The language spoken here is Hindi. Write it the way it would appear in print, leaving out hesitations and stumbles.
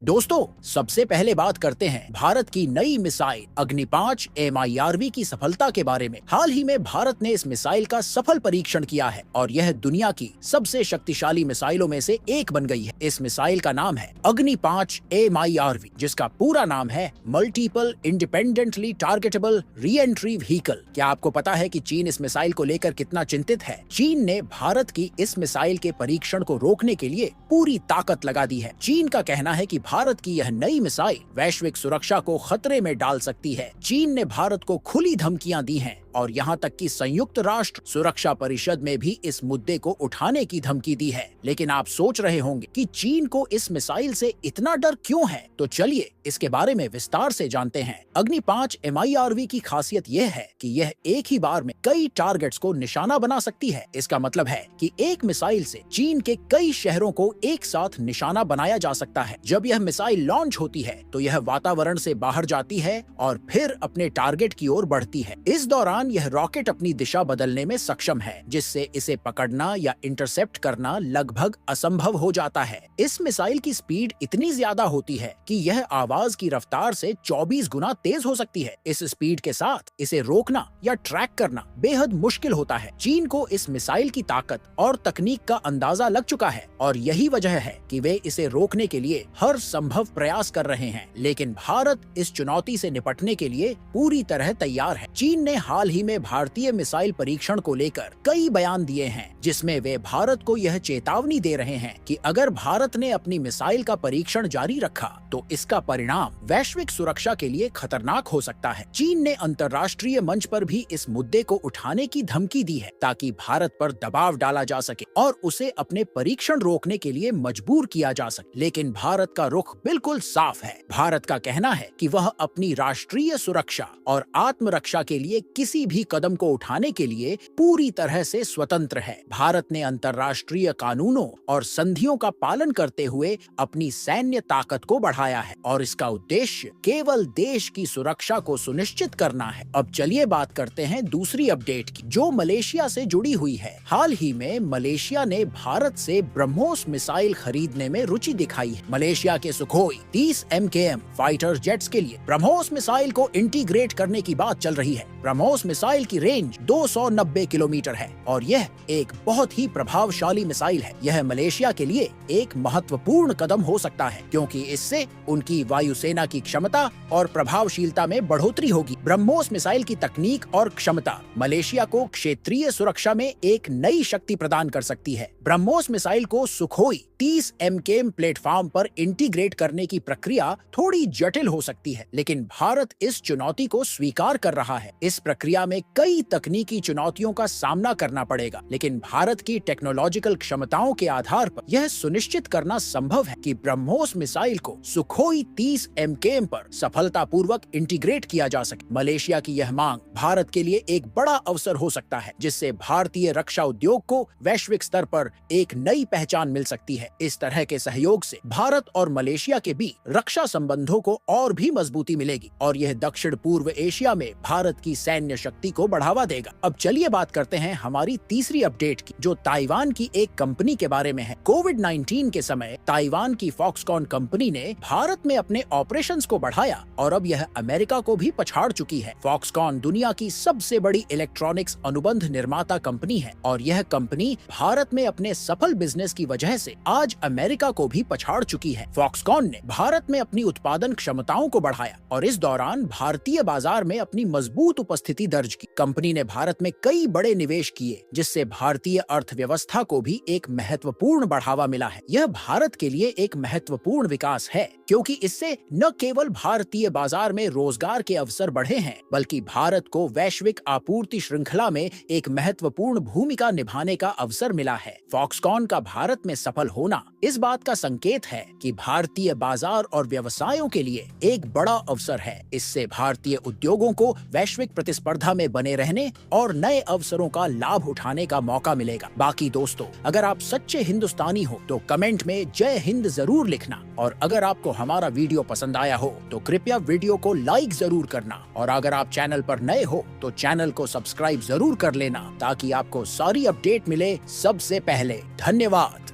दोस्तों, सबसे पहले बात करते हैं भारत की नई मिसाइल अग्नि 5 MIRV की सफलता के बारे में। हाल ही में भारत ने इस मिसाइल का सफल परीक्षण किया है और यह दुनिया की सबसे शक्तिशाली मिसाइलों में से एक बन गई है। इस मिसाइल का नाम है अग्नि 5 MIRV, जिसका पूरा नाम है multiple independently targetable re entry vehicle. क्या आपको पता है कि चीन इस मिसाइल को लेकर कितना चिंतित है? चीन ने भारत की इस मिसाइल के परीक्षण को रोकने के लिए पूरी ताकत लगा दी है। चीन का कहना है कि भारत की यह नई मिसाइल वैश्विक सुरक्षा को खतरे में डाल सकती है। चीन ने भारत को खुली धमकियां दी हैं और यहाँ तक कि संयुक्त राष्ट्र सुरक्षा परिषद में भी इस मुद्दे को उठाने की धमकी दी है। लेकिन आप सोच रहे होंगे कि चीन को इस मिसाइल से इतना डर क्यों है? तो चलिए इसके बारे में विस्तार से जानते हैं। अग्नि 5 MIRV की खासियत यह है कि यह एक ही बार में कई टारगेट्स को निशाना बना सकती है। इसका मतलब है कि एक मिसाइल से चीन के कई शहरों को एक साथ निशाना बनाया जा सकता है। जब यह मिसाइल लॉन्च होती है तो यह वातावरण से बाहर जाती है और फिर अपने टारगेट की ओर बढ़ती है। इस दौरान यह रॉकेट अपनी दिशा बदलने में सक्षम है, जिससे इसे पकड़ना या इंटरसेप्ट करना लगभग असंभव हो जाता है। इस मिसाइल की स्पीड इतनी ज्यादा होती है कि यह आवाज की रफ्तार से 24 गुना तेज हो सकती है। इस स्पीड के साथ इसे रोकना या ट्रैक करना बेहद मुश्किल होता है। चीन को इस मिसाइल की ताकत और तकनीक का अंदाजा लग चुका है और यही वजह है कि वे इसे रोकने के लिए हर संभव प्रयास कर रहे हैं। लेकिन भारत इस चुनौती से निपटने के लिए पूरी तरह तैयार है। चीन ने हाल ही में भारतीय मिसाइल परीक्षण को लेकर कई बयान दिए हैं, जिसमें वे भारत को यह चेतावनी दे रहे हैं कि अगर भारत ने अपनी मिसाइल का परीक्षण जारी रखा तो इसका परिणाम वैश्विक सुरक्षा के लिए खतरनाक हो सकता है। चीन ने अंतर्राष्ट्रीय मंच पर भी इस मुद्दे को उठाने की धमकी दी है ताकि भारत पर दबाव डाला जा सके और उसे अपने परीक्षण रोकने के लिए मजबूर किया जा सके। लेकिन भारत का रुख बिल्कुल साफ है। भारत का कहना है कि वह अपनी राष्ट्रीय सुरक्षा और आत्मरक्षा के लिए किसी भी कदम को उठाने के लिए पूरी तरह से स्वतंत्र है। भारत ने अंतर्राष्ट्रीय कानूनों और संधियों का पालन करते हुए अपनी सैन्य ताकत को बढ़ाया है और इसका उद्देश्य केवल देश की सुरक्षा को सुनिश्चित करना है। अब चलिए बात करते हैं दूसरी अपडेट की, जो मलेशिया से जुड़ी हुई है। हाल ही में मलेशिया ने भारत से ब्रह्मोस मिसाइल खरीदने में रुचि दिखाई है। मलेशिया के सुखोई 30 MKM फाइटर जेट्स के लिए ब्रह्मोस मिसाइल को इंटीग्रेट करने की बात चल रही है। ब्रह्मोस मिसाइल की रेंज 290 किलोमीटर है और यह एक बहुत ही प्रभावशाली मिसाइल है। यह मलेशिया के लिए एक महत्वपूर्ण कदम हो सकता है क्योंकि इससे उनकी वायुसेना की क्षमता और प्रभावशीलता में बढ़ोतरी होगी। ब्रह्मोस मिसाइल की तकनीक और क्षमता मलेशिया को क्षेत्रीय सुरक्षा में एक नई शक्ति प्रदान कर सकती है। ब्रह्मोस मिसाइल को सुखोई 30 MKM प्लेटफॉर्म पर इंटीग्रेट करने की प्रक्रिया थोड़ी जटिल हो सकती है, लेकिन भारत इस चुनौती को स्वीकार कर रहा है। इस प्रक्रिया में कई तकनीकी चुनौतियों का सामना करना पड़ेगा, लेकिन भारत की टेक्नोलॉजिकल क्षमताओं के आधार पर यह सुनिश्चित करना संभव है कि ब्रह्मोस मिसाइल को सुखोई 30 MKM पर सफलतापूर्वक इंटीग्रेट किया जा सके। मलेशिया की यह मांग भारत के लिए एक बड़ा अवसर हो सकता है, जिससे भारतीय रक्षा उद्योग को वैश्विक स्तर पर एक नई पहचान मिल सकती है। इस तरह के सहयोग से भारत और मलेशिया के बीच रक्षा संबंधों को और भी मजबूती मिलेगी और यह दक्षिण पूर्व एशिया में भारत की सैन्य शक्ति को बढ़ावा देगा। अब चलिए बात करते हैं हमारी तीसरी अपडेट की, जो ताइवान की एक कंपनी के बारे में है। कोविड-19 के समय ताइवान की फॉक्सकॉन कंपनी ने भारत में अपने ऑपरेशंस को बढ़ाया और अब यह अमेरिका को भी पछाड़ चुकी है। फॉक्सकॉन दुनिया की सबसे बड़ी इलेक्ट्रॉनिक्स अनुबंध निर्माता कंपनी है और यह कंपनी भारत में अपने सफल बिजनेस की वजह से आज अमेरिका को भी पछाड़ चुकी है। फॉक्सकॉन ने भारत में अपनी उत्पादन क्षमताओं को बढ़ाया और इस दौरान भारतीय बाजार में अपनी मजबूत उपस्थिति दर्ज की। कंपनी ने भारत में कई बड़े निवेश किए, जिससे भारतीय अर्थव्यवस्था को भी एक महत्वपूर्ण बढ़ावा मिला है। यह भारत के लिए एक महत्वपूर्ण विकास है क्योंकि इससे न केवल भारतीय बाजार में रोजगार के अवसर बढ़े हैं, बल्कि भारत को वैश्विक आपूर्ति श्रृंखला में एक महत्वपूर्ण भूमिका निभाने का अवसर मिला है। फॉक्सकॉन का भारत में सफल होना इस बात का संकेत है कि भारतीय बाजार और व्यवसायों के लिए एक बड़ा अवसर है। इससे भारतीय उद्योगों को वैश्विक प्रतिस्पर्धा में बने रहने और नए अवसरों का लाभ उठाने का मौका मिलेगा। बाकी दोस्तों, अगर आप सच्चे हिंदुस्तानी हो तो कमेंट में जय हिंद जरूर लिखना और अगर आपको हमारा वीडियो पसंद आया हो तो कृपया वीडियो को लाइक जरूर करना और अगर आप चैनल पर नए हो तो चैनल को सब्सक्राइब जरूर कर लेना ताकि आपको सारी अपडेट मिले सबसे पहले। धन्यवाद।